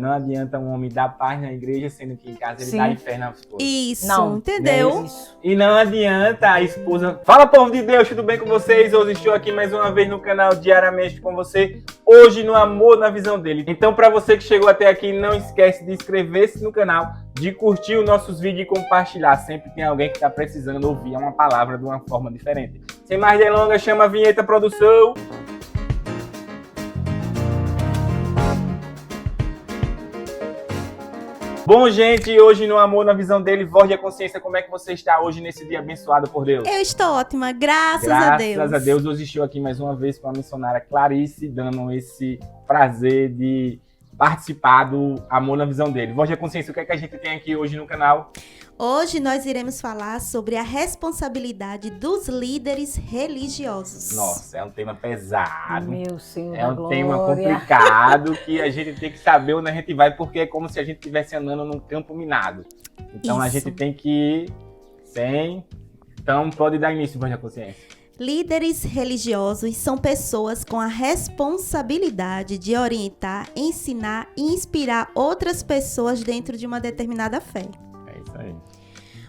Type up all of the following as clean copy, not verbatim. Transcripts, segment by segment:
não adianta um homem dar paz na igreja, sendo que em casa ele Sim. dá inferno à esposa. Isso, Não, entendeu? Isso. E não adianta a esposa... Fala, povo de Deus, tudo bem com vocês? Hoje estou aqui mais uma vez no canal Diariamente com você. Hoje no Amor na Visão dele. Então, para você que chegou até aqui, não esquece de inscrever-se no canal, de curtir os nossos vídeos e compartilhar. Sempre tem alguém que está precisando ouvir uma palavra de uma forma diferente. Sem mais delongas, chama a vinheta, produção. Bom, gente, hoje no Amor na Visão dele, voz de consciência, como é que você está hoje nesse dia abençoado por Deus? Eu estou ótima, graças a Deus. Graças a Deus, hoje estou aqui mais uma vez com a missionária Clarice, dando esse prazer de participar do Amor na Visão dele. Voz de consciência, o que é que a gente tem aqui hoje no canal? Hoje nós iremos falar sobre a responsabilidade dos líderes religiosos. Nossa, é um tema pesado. Meu Senhor É da um glória. tema complicado que a gente tem que saber onde a gente vai, porque é como se a gente estivesse andando num campo minado. Então a Isso. gente tem que ir sem... Então pode dar início, voz de consciência. Líderes religiosos são pessoas com a responsabilidade de orientar, ensinar e inspirar outras pessoas dentro de uma determinada fé. É isso aí.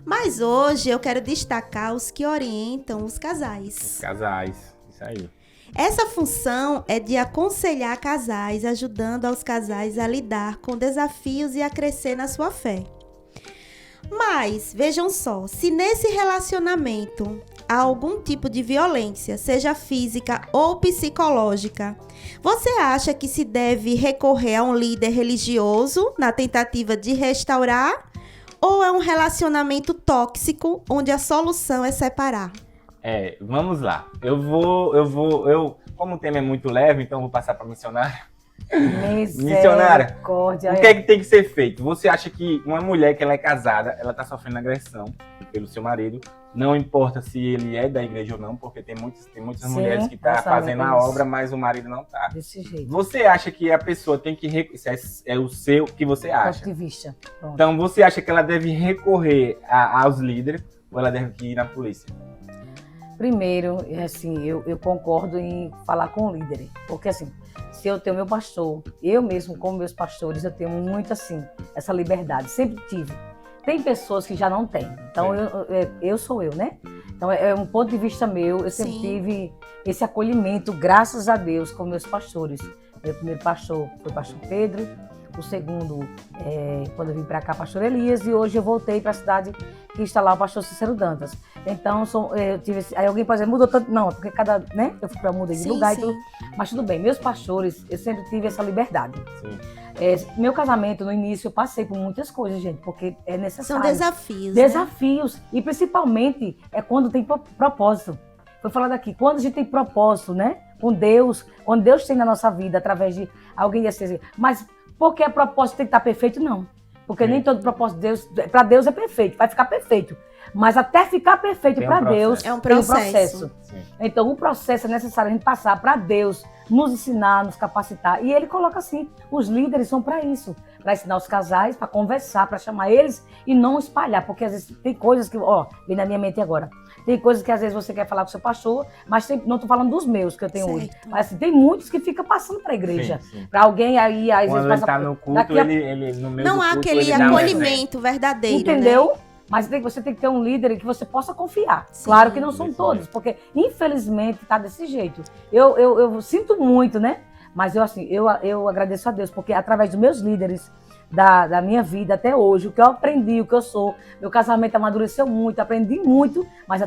Mas hoje eu quero destacar os que orientam os casais. Os casais, isso aí. Essa função é de aconselhar casais, ajudando aos casais a lidar com desafios e a crescer na sua fé. Mas, vejam só, se nesse relacionamento há algum tipo de violência, seja física ou psicológica, você acha que se deve recorrer a um líder religioso na tentativa de restaurar? Ou é um relacionamento tóxico onde a solução é separar? Vamos lá. Como o tema é muito leve, então eu vou passar para a missionária. Missionária, Misericórdia. o que é que tem que ser feito? Você acha que uma mulher que ela é casada, ela está sofrendo agressão pelo seu marido, não importa se ele é da igreja ou não, porque tem muitas Sim, mulheres que estão fazendo a isso. obra, mas o marido não está. Desse jeito. Você acha que a pessoa tem que... É o seu que você Ponto acha. de vista. Pronto. Então, você acha que ela deve recorrer aos líderes ou ela deve ir na polícia? Primeiro, assim, eu concordo em falar com o líder. Porque, assim, se eu tenho meu pastor, eu mesmo, como meus pastores, eu tenho muito, assim, essa liberdade. Sempre tive. Tem pessoas que já não têm. Então, eu sou eu, né? Então, é um ponto de vista meu. Eu sempre Sim. tive esse acolhimento, graças a Deus, com meus pastores. Meu primeiro pastor foi o pastor Pedro. O segundo, quando eu vim para cá, pastor Elias. E hoje eu voltei para a cidade que está lá o pastor Cícero Dantas. Então, eu tive aí alguém pode dizer, mudou tanto? Não, porque né? Eu fui para mudar de Sim, lugar sim. e tudo. Mas tudo bem, meus pastores, eu sempre tive essa liberdade. Sim. Meu casamento, no início, eu passei por muitas coisas, gente, porque é São necessário. desafios, né? Desafios. E principalmente é quando tem propósito. Foi falado aqui, quando a gente tem propósito, né? Com Deus, quando Deus tem na nossa vida, através de alguém assim. Mas porque a propósito tem que estar perfeito? Não. Porque nem todo propósito de Deus, para Deus é perfeito, vai ficar perfeito. Mas até ficar perfeito Tem um para Deus, processo. É um tem um processo. processo. Sim. Então, o processo é necessário a gente passar para Deus, nos ensinar, nos capacitar. E ele coloca assim, os líderes são para isso, para ensinar os casais, para conversar, para chamar eles e não espalhar. Porque às vezes tem coisas que, vem na minha mente agora, tem coisas que às vezes você quer falar com o seu pastor, mas não estou falando dos meus que eu tenho hoje. Certo. Mas assim, tem muitos que ficam passando para a igreja. Sim, sim. Para alguém aí, às Quando vezes ele está no culto, daqui a- ele no meio Não do há culto, aquele ele dá um acolhimento verdadeiro, Entendeu? né? Mas você tem que ter um líder que você possa confiar. Sim. Claro que não são Desse todos, jeito. porque infelizmente tá desse jeito. Eu sinto muito, né? Mas eu agradeço a Deus, porque através dos meus líderes da minha vida até hoje, o que eu aprendi, o que eu sou, meu casamento amadureceu muito, aprendi muito, mas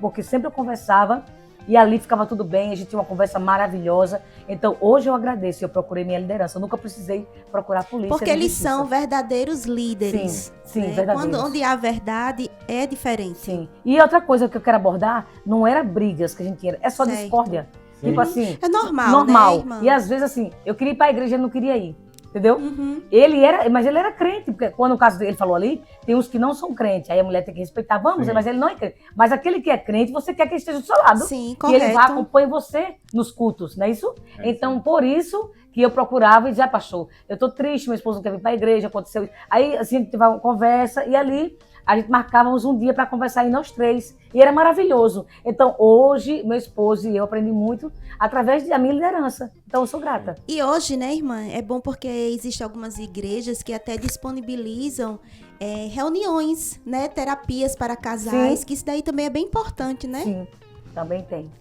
porque sempre eu conversava e ali ficava tudo bem, a gente tinha uma conversa maravilhosa. Então, hoje eu agradeço, eu procurei minha liderança, eu nunca precisei procurar a polícia. Porque nem eles justiça. são verdadeiros líderes. Sim, né? verdadeiros. Onde há verdade, é diferente. Sim. E outra coisa que eu quero abordar, não era brigas que a gente tinha, é só Certo. discórdia. Sim. Tipo assim, É normal, normal. né, irmã? E às vezes assim, eu queria ir para a igreja e não queria ir. Entendeu? Uhum. Mas ele era crente, porque quando o caso dele falou ali, tem uns que não são crentes, aí a mulher tem que respeitar, vamos, Sim. mas ele não é crente. Mas aquele que é crente, você quer que ele esteja do seu lado. Sim, E ele vai correto. acompanha você nos cultos, não é isso? É, Então, sim. por isso que eu procurava e dizia, pastor, eu tô triste, meu esposo não quer vir para a igreja, aconteceu isso. Aí, assim, a gente teve uma conversa e ali a gente marcávamos um dia para conversar aí nós três. E era maravilhoso. Então, hoje, meu esposo e eu aprendi muito através da minha liderança. Então, eu sou grata. E hoje, né, irmã, é bom porque existem algumas igrejas que até disponibilizam reuniões, né, terapias para casais, Sim. que isso daí também é bem importante, né? Sim, também tem.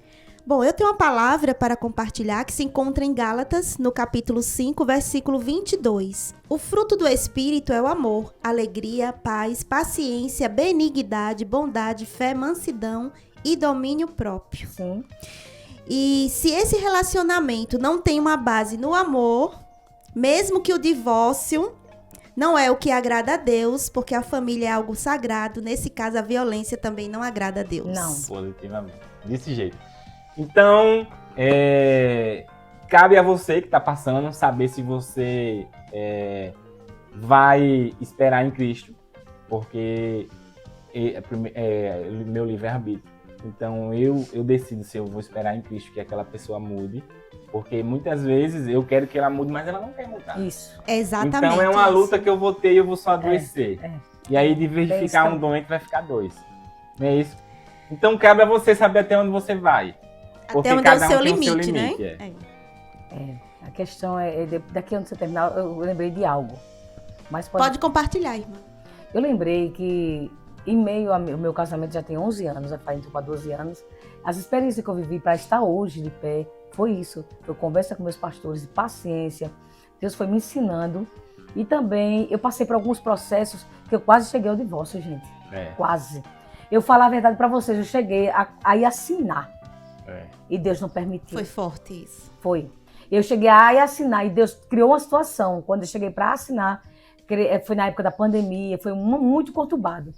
Bom, eu tenho uma palavra para compartilhar que se encontra em Gálatas, no capítulo 5, versículo 22. O fruto do Espírito é o amor, alegria, paz, paciência, benignidade, bondade, fé, mansidão e domínio próprio. Sim. E se esse relacionamento não tem uma base no amor, mesmo que o divórcio não é o que agrada a Deus, porque a família é algo sagrado, nesse caso a violência também não agrada a Deus. Não. Positivamente. Desse jeito. Então, cabe a você que está passando saber se você vai esperar em Cristo, porque é meu livre-arbítrio. Então, eu decido se eu vou esperar em Cristo que aquela pessoa mude, porque muitas vezes eu quero que ela mude, mas ela não quer mudar. Isso. Exatamente. Então, é uma isso. luta que eu vou ter e eu vou só adoecer. E aí, de vez de Bem, ficar isso um doente, vai ficar dois. Não é isso? Então, cabe a você saber até onde você vai. Porque Até onde é o cada um seu tem limite, né? A questão daqui onde você terminar, eu lembrei de algo. Mas Pode compartilhar, irmã. Eu lembrei que, em meio ao meu casamento, já tem 11 anos, já faz para 12 anos, as experiências que eu vivi para estar hoje de pé, foi isso. Foi conversa com meus pastores de paciência. Deus foi me ensinando. E também eu passei por alguns processos que eu quase cheguei ao divórcio, gente. Quase. Eu falar a verdade para vocês, eu cheguei a ir assinar. E Deus não permitiu. Foi forte isso. Foi. Eu cheguei a ir assinar e Deus criou uma situação. Quando eu cheguei para assinar, foi na época da pandemia, foi muito conturbado.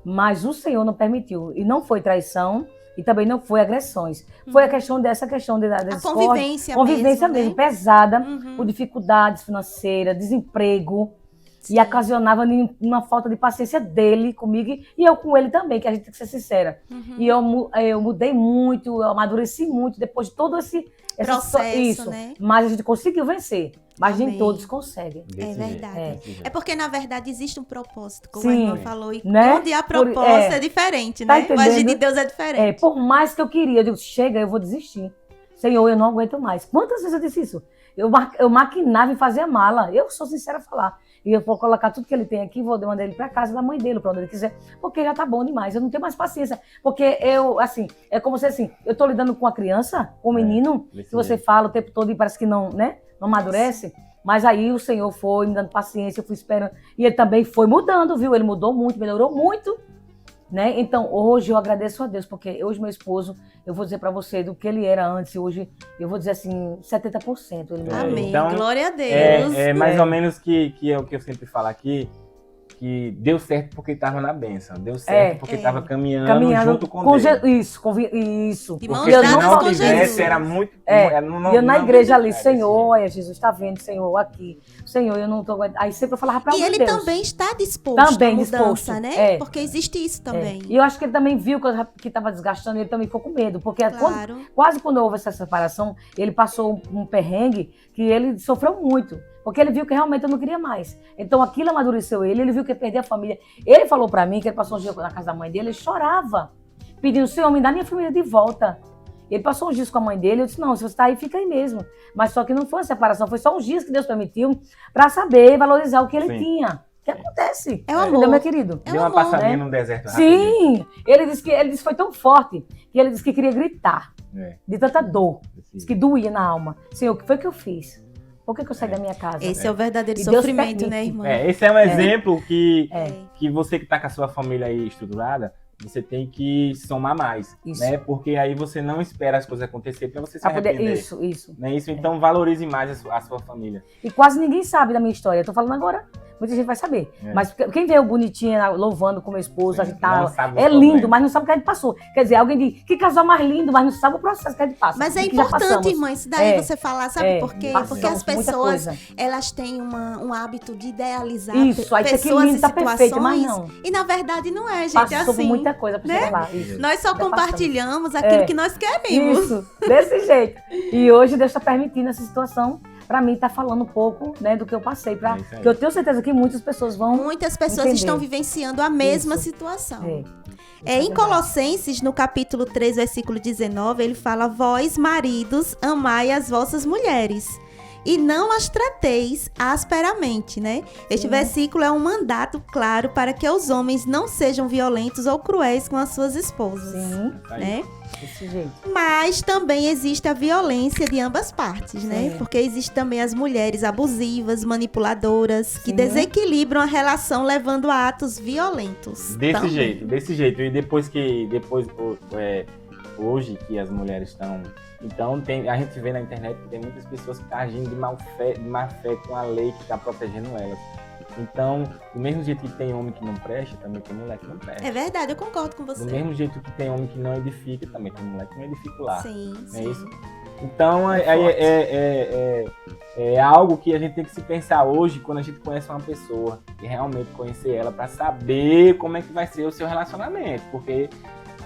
Mas o Senhor não permitiu. E não foi traição e também não foi agressões. Foi a questão dessa da convivência mesmo, né? pesada, com dificuldades financeiras, desemprego. E ocasionava uma falta de paciência dele comigo e eu com ele também, que a gente tem que ser sincera. E eu mudei muito, eu amadureci muito depois de todo esse processo, né? Mas a gente conseguiu vencer. Mas Amém. nem todos conseguem. É verdade. É porque, na verdade, existe um propósito, como Sim, a irmã falou. E né? onde há propósito é diferente, Tá né? entendendo? O agir de Deus é diferente. Por mais que eu queria, eu digo, chega, eu vou desistir. Senhor, eu não aguento mais. Quantas vezes eu disse isso? Eu maquinava e fazia mala. Eu sou sincera a falar. E eu vou colocar tudo que ele tem aqui, vou mandar ele para casa da mãe dele, para onde ele quiser, porque já tá bom demais. Eu não tenho mais paciência. Porque é como se assim, eu tô lidando com a criança, com o menino, que você fala o tempo todo e parece que não, né? Não amadurece. Mas aí o Senhor foi me dando paciência, eu fui esperando. E ele também foi mudando, viu? Ele mudou muito, melhorou muito. Né? Então, hoje eu agradeço a Deus, porque hoje meu esposo, eu vou dizer para você, do que ele era antes, hoje eu vou dizer assim, 70%. Ele Amém, então, glória a Deus. É mais ou menos que é o que eu sempre falo aqui, que deu certo porque estava na bênção, deu certo porque estava caminhando junto com Deus. Isso. De mãos Porque se dadas não com tivesse, Jesus. era muito... E eu na igreja ali, Senhor, olha, Jesus, está vendo, Senhor, aqui. Senhor, eu não estou aguentando. Aí sempre eu falava para Deus. E ele também está disposto à mudança, né? Porque existe isso também. E eu acho que ele também viu que estava desgastando, ele também ficou com medo. Porque quase quando houve essa separação, ele passou um perrengue que ele sofreu muito. Porque ele viu que realmente eu não queria mais. Então aquilo amadureceu ele viu que ia perder a família. Ele falou pra mim que ele passou um dia na casa da mãe dele, ele chorava, pedindo, Senhor, me dá minha família de volta. Ele passou uns dias com a mãe dele, eu disse, não, se você tá aí, fica aí mesmo. Mas só que não foi uma separação, foi só uns dias que Deus permitiu pra saber valorizar o que ele tinha. O que acontece? É o amor. Entendeu, meu querido? Deu uma passadinha no deserto. Sim! Ele disse que foi tão forte que ele disse que queria gritar de tanta dor. Disse que doía na alma. Senhor, o que foi que eu fiz? Por que eu saí da minha casa? Esse é o verdadeiro E Deus sofrimento, permite. né, irmã? Esse é um exemplo que você que está com a sua família aí estruturada, você tem que somar mais, né? Porque aí você não espera as coisas acontecer para você se arrepender. Isso. Né? Então valorize mais a sua família. E quase ninguém sabe da minha história. Eu tô falando agora, muita gente vai saber. Mas quem vê o bonitinho louvando com meu esposo, agitado, é lindo, mas não sabe o que a gente passou. Quer dizer, alguém diz, que casal mais lindo, mas não sabe o processo que a gente passa. Mas é importante, irmã, isso daí você falar, sabe por quê? Porque as pessoas, elas têm um hábito de idealizar pessoas e situações. E na verdade não é, gente, é assim. Muita coisa pra chegar lá. Nós só compartilhamos aquilo que nós queremos. Isso, desse jeito. E hoje Deus está permitindo essa situação para mim tá falando um pouco, né, do que eu passei, É isso aí. que eu tenho certeza que muitas pessoas vão Muitas pessoas entender. estão vivenciando a mesma Isso. situação. É Em Colossenses, no capítulo 3, versículo 19, ele fala: vós, maridos, amai as vossas mulheres, e não as trateis asperamente, né? Este Sim. versículo é um mandato claro para que os homens não sejam violentos ou cruéis com as suas esposas, Sim, Aí. né? desse jeito. Mas também existe a violência de ambas partes, né? Sim. Porque existe também as mulheres abusivas, manipuladoras, que Sim. desequilibram a relação levando a atos violentos. Desse também. jeito, desse jeito. E hoje que as mulheres estão... Então, a gente vê na internet que tem muitas pessoas que estão agindo de má fé com a lei que está protegendo elas. Então, do mesmo jeito que tem homem que não presta, também tem mulher que não presta. É verdade, eu concordo com você. Do mesmo jeito que tem homem que não edifica, também tem mulher que não edifica lá. Sim, Não sim. é isso? Então, É é algo que a gente tem que se pensar hoje quando a gente conhece uma pessoa. E realmente conhecer ela para saber como é que vai ser o seu relacionamento. Porque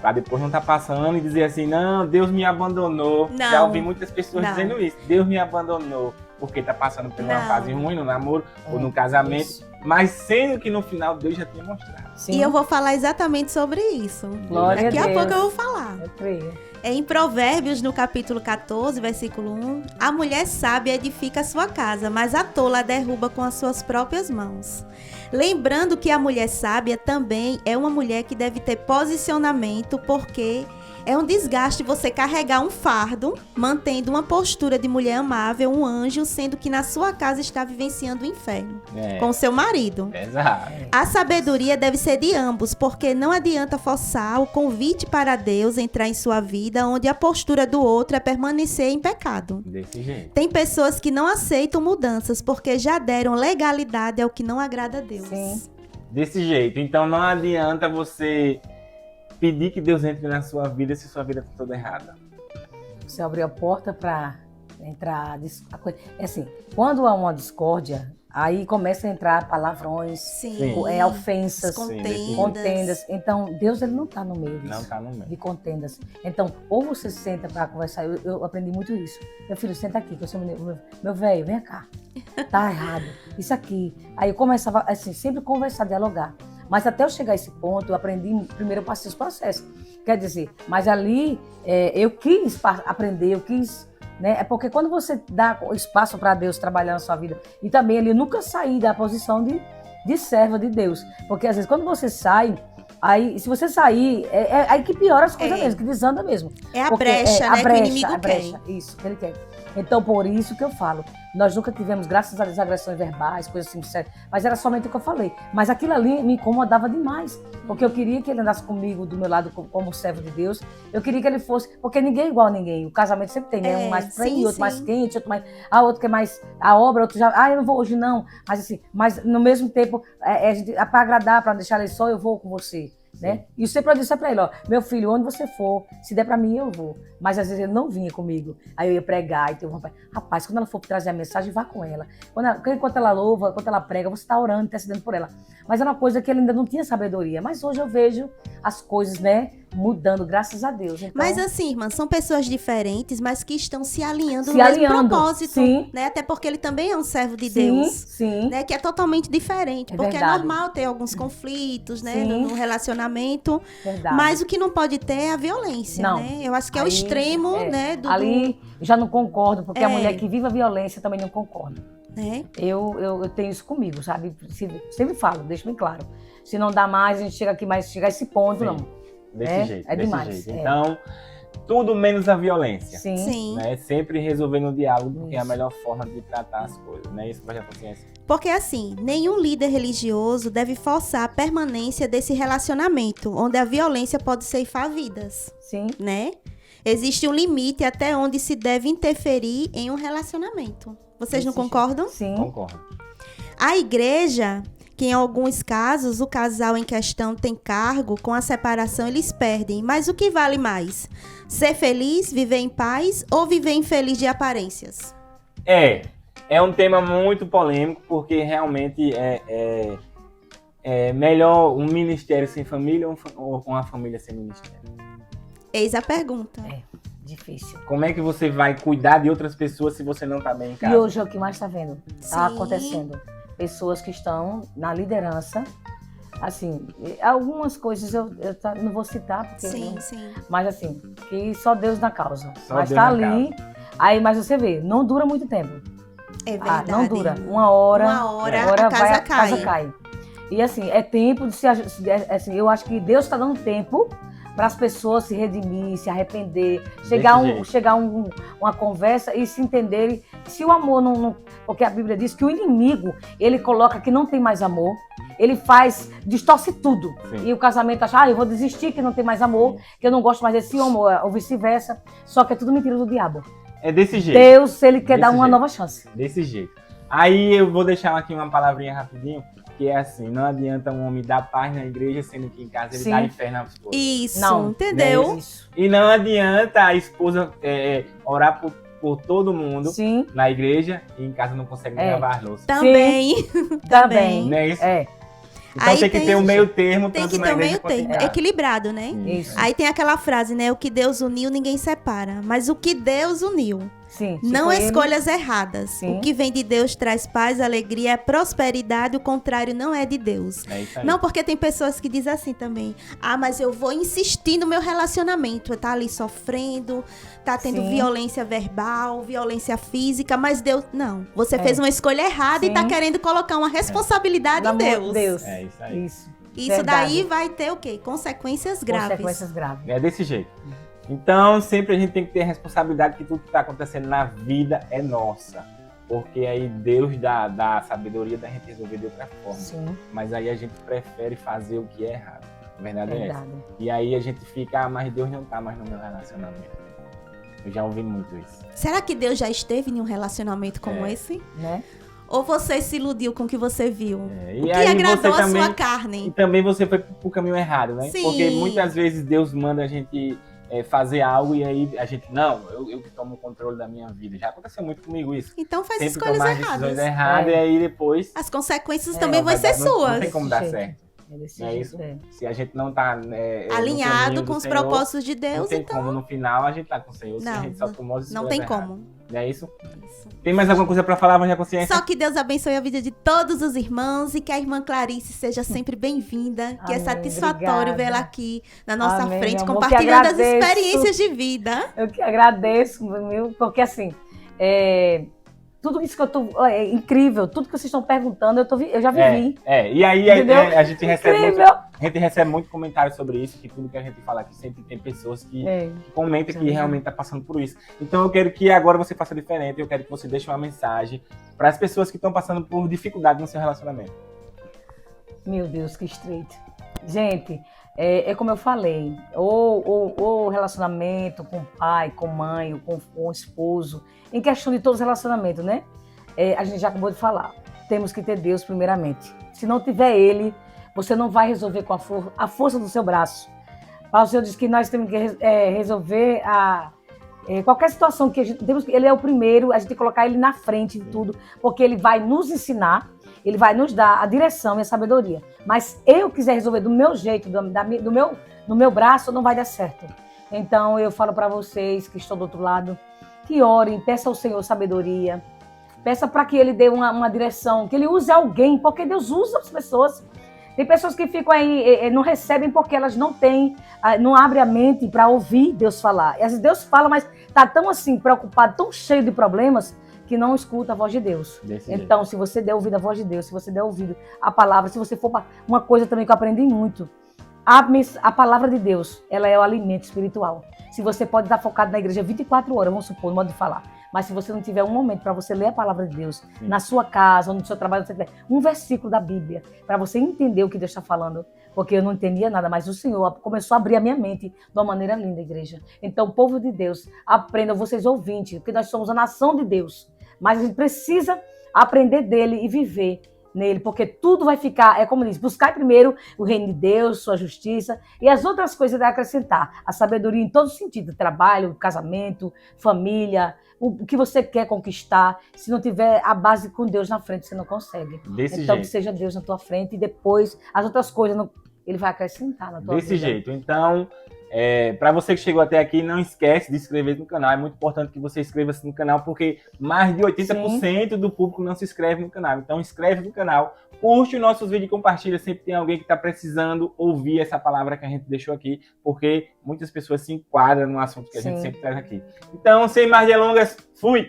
para depois não estar passando e dizer assim, não, Deus me abandonou. Não. Já ouvi muitas pessoas Não. dizendo isso. Deus me abandonou porque está passando por uma Não. fase ruim no namoro ou no É, casamento. isso. Mas sendo que no final Deus já tinha mostrado. Sim, E eu vou falar exatamente sobre isso. Glória Daqui a a Deus. pouco eu vou falar. eu creio. Em Provérbios, no capítulo 14, versículo 1, a mulher sábia edifica a sua casa, mas a tola a derruba com as suas próprias mãos. Lembrando que a mulher sábia também é uma mulher que deve ter posicionamento, porque é um desgaste você carregar um fardo, mantendo uma postura de mulher amável, um anjo, sendo que na sua casa está vivenciando o inferno, com seu marido. Exato. A sabedoria deve ser de ambos, porque não adianta forçar o convite para Deus entrar em sua vida, onde a postura do outro é permanecer em pecado. Desse jeito. Tem pessoas que não aceitam mudanças, porque já deram legalidade ao que não agrada a Deus. Sim. Desse jeito. Então não adianta você pedir que Deus entre na sua vida se sua vida está toda errada. Você abriu a porta para entrar. É assim, quando há uma discórdia, aí começa a entrar palavrões, Sim. ofensas, Contendas. contendas. Então, Deus ele não está no meio disso. Não tá no meio. De contendas. Então, ou você senta para conversar, eu aprendi muito isso. Meu filho, senta aqui, que eu sou meu velho, vem cá. Tá errado. Isso aqui. Aí eu começava, assim, sempre conversar, dialogar. Mas até eu chegar a esse ponto, eu aprendi, primeiro eu passei os processos. Quer dizer, mas ali eu quis aprender, eu quis, né? É porque quando você dá espaço para Deus trabalhar na sua vida, e também ele nunca sair da posição de serva de Deus. Porque às vezes quando você sai, aí se você sair, aí que piora as coisas mesmo, que desanda mesmo. É a Porque brecha, né, que o inimigo quer. brecha, isso, que ele quer. Então, por isso que eu falo, nós nunca tivemos, graças a Deus, agressões verbais, coisas assim, sério, mas era somente o que eu falei. Mas aquilo ali me incomodava demais, porque eu queria que ele andasse comigo, do meu lado, como servo de Deus. Eu queria que ele fosse, porque ninguém é igual a ninguém. O casamento sempre tem, né? Um mais frio, sim, outro sim. mais quente, outro mais... outro que é mais a obra, outro já... eu não vou hoje não. Mas assim, mas no mesmo tempo, para agradar, para deixar ele só, eu vou com você. Né? E eu sempre disse pra ele, ó, meu filho, onde você for, se der pra mim, eu vou. Mas às vezes ele não vinha comigo. Aí eu ia pregar, e tem um rapaz, quando ela for trazer a mensagem, vá com ela. Enquanto ela louva, enquanto ela prega, você tá orando, intercedendo por ela. Mas era uma coisa que ele ainda não tinha sabedoria. Mas hoje eu vejo as coisas, né, mudando, graças a Deus. Então, Mas assim, irmã, são pessoas diferentes, mas que estão se alinhando Se no mesmo alinhando, propósito, sim. né? Até porque ele também é um servo de sim, Deus. sim. Né, que é totalmente diferente, É porque verdade. é normal ter alguns conflitos, né, Sim. no relacionamento, Verdade. mas o que não pode ter é a violência, Não. né? Eu acho que é o Aí, extremo, né, do Ali eu já não concordo, porque a É. mulher que vive a violência também não concorda. né? Eu tenho isso comigo, sabe? Sempre falo, deixo bem claro. Se não dá mais, a gente chega aqui, mas chegar a esse ponto, Sim. não. Desse jeito, é desse demais, jeito. é. Então, tudo menos a violência. Sim. Sim. Né? Sempre resolver no diálogo, porque é a Isso. melhor forma de tratar as coisas, né? Isso vai já consciência. Porque assim, nenhum líder religioso deve forçar a permanência desse relacionamento, onde a violência pode ceifar vidas, Sim. né? Existe um limite até onde se deve interferir em um relacionamento. Vocês não Desse concordam? Sim. Concordo. A igreja, que em alguns casos o casal em questão tem cargo, com a separação eles perdem. Mas o que vale mais? Ser feliz, viver em paz ou viver infeliz de aparências? É um tema muito polêmico, porque realmente é melhor um ministério sem família ou uma família sem ministério? Eis a pergunta. Difícil. Como é que você vai cuidar de outras pessoas se você não tá bem em casa? E hoje é o que mais está vendo. Está Sim. acontecendo. Pessoas que estão na liderança. Assim, algumas coisas eu não vou citar, porque Sim, sim. mas assim, que só Deus na causa. Só mas Deus tá na ali, aí, mas você vê, não dura muito tempo. É verdade. Não dura. Uma hora a casa cai. cai. E assim, é tempo de assim, eu acho que Deus está dando tempo para as pessoas se redimir, se arrepender, chegar uma conversa e se entenderem. Se o amor não. Porque a Bíblia diz que o inimigo, ele coloca que não tem mais amor, ele distorce tudo. Sim. E o casamento acha, eu vou desistir, que não tem mais amor, que eu não gosto mais desse amor, ou vice-versa. Só que é tudo mentira do diabo. É desse jeito. Deus, ele quer Desse dar uma jeito. nova chance. Desse jeito. Aí eu vou deixar aqui uma palavrinha rapidinho, que é assim, não adianta um homem dar paz na igreja, sendo que em casa ele Sim. dá inferno à esposa. Isso, Não, entendeu? Isso. E não adianta a esposa orar por todo mundo Sim, na igreja e em casa não consegue nem É. lavar as louças. Também. também. Não é isso? É, Então Aí tem que tem- ter um meio termo, Tem tanto que na ter um igreja meio quanto em termo, casa. equilibrado, né? isso. Aí tem aquela frase, né? O que Deus uniu, ninguém separa. Mas o que Deus uniu, Sim. se não foi ele- escolhas erradas. Sim. O que vem de Deus traz paz, alegria, é prosperidade. O contrário não é de Deus. É isso aí. Não, porque tem pessoas que dizem assim também. Ah, mas eu vou insistir no meu relacionamento. Tá ali sofrendo, tá tendo Sim. violência verbal, violência física, mas Deus... Não, você É. fez uma escolha errada e tá Sim. querendo colocar uma responsabilidade Pelo em amor de Deus. Deus. É isso aí. Isso. Isso Verdade. daí vai ter o quê? Consequências graves. Consequências graves. É desse jeito. Então, sempre a gente tem que ter a responsabilidade que tudo que está acontecendo na vida é nossa. Porque aí Deus dá a sabedoria da gente resolver de outra forma. Sim, Mas aí a gente prefere fazer o que é errado. A verdade é essa. verdade. E aí a gente fica, mas Deus não tá mais no meu relacionamento. Eu já ouvi muito isso. Será que Deus já esteve em um relacionamento como É. esse? Né? Ou você se iludiu com o que você viu? E O que aí agradou você a também, sua E carne? também você foi pro caminho errado, né? Sim. Porque muitas vezes Deus manda a gente fazer algo e aí a gente, não, eu que tomo o controle da minha vida. Já aconteceu muito comigo isso. Então faz Sempre escolhas tomar erradas. decisões erradas e aí depois... As consequências É, também vão ser não, suas. Não tem como dar Desse certo. É desse Não é jeito, isso? é. Se a gente não tá no Alinhado caminho com do os Senhor, propósitos de não Deus, tem então como no final a gente tá com o Senhor. Se Não, a gente só tomou as não escolhas tem erradas. como. Não é isso? Isso. Tem mais alguma coisa pra falar, Voz da Consciência? Só que Deus abençoe a vida de todos os irmãos e que a irmã Clarice seja sempre bem-vinda. Que é Amém, satisfatório obrigada. vê-la aqui na nossa Amém, frente, meu amor, compartilhando que as agradeço. experiências de vida. Eu que agradeço, meu, porque assim, tudo isso que eu tô. É incrível, tudo que vocês estão perguntando, eu já vivi. E aí Entendeu? a gente recebe Incrível. muito comentário sobre isso, que tudo que a gente fala aqui sempre tem pessoas que É. comentam que Sim. realmente tá passando por isso. Então eu quero que agora você faça diferente, eu quero que você deixe uma mensagem para as pessoas que estão passando por dificuldade no seu relacionamento. Meu Deus, que estreito. Gente, é como eu falei, ou relacionamento com pai, com mãe, ou com o esposo, em questão de todos os relacionamentos, né? A gente já acabou de falar, temos que ter Deus primeiramente. Se não tiver Ele, você não vai resolver com a força do seu braço. O Senhor diz que nós temos que resolver qualquer situação que a gente temos. Ele é o primeiro, a gente tem que colocar Ele na frente de tudo, porque Ele vai nos ensinar, Ele vai nos dar a direção e a sabedoria. Mas eu quiser resolver do meu jeito, do meu braço, não vai dar certo. Então eu falo para vocês que estão do outro lado, que orem, peça ao Senhor sabedoria, peça para que Ele dê uma direção, que Ele use alguém, porque Deus usa as pessoas. Tem pessoas que ficam aí, não recebem porque elas não têm, não abrem a mente para ouvir Deus falar. E às vezes Deus fala, mas está tão assim, preocupado, tão cheio de problemas, que não escuta a voz de Deus. Desse Então, se você der ouvido à voz de Deus, se você der ouvido à palavra, se você for uma coisa também que eu aprendi muito, a palavra de Deus, ela é o alimento espiritual. Se você pode estar focado na igreja 24 horas, vamos supor, no modo de falar, mas se você não tiver um momento para você ler a palavra de Deus, Sim. na sua casa, ou no seu trabalho, você tiver um versículo da Bíblia, para você entender o que Deus está falando, porque eu não entendia nada, mas o Senhor começou a abrir a minha mente de uma maneira linda, igreja. Então, povo de Deus, aprendam, vocês ouvintes, porque nós somos a nação de Deus, mas a gente precisa aprender dele e viver nele, porque tudo vai ficar, como diz, buscar primeiro o reino de Deus, sua justiça, e as outras coisas vai acrescentar, a sabedoria em todo sentido, trabalho, casamento, família, o que você quer conquistar. Se não tiver a base com Deus na frente, você não consegue. Desse Então jeito. que seja Deus na tua frente e depois as outras coisas ele vai acrescentar na tua vida. Desse jeito. Então, Para você que chegou até aqui, não esquece de se inscrever no canal. É muito importante que você inscreva-se no canal, porque mais de 80% do público não se inscreve no canal. Então, inscreve no canal, curte os nossos vídeos e compartilha. Sempre tem alguém que está precisando ouvir essa palavra que a gente deixou aqui, porque muitas pessoas se enquadram no assunto que a gente sempre traz aqui. Então, sem mais delongas, fui!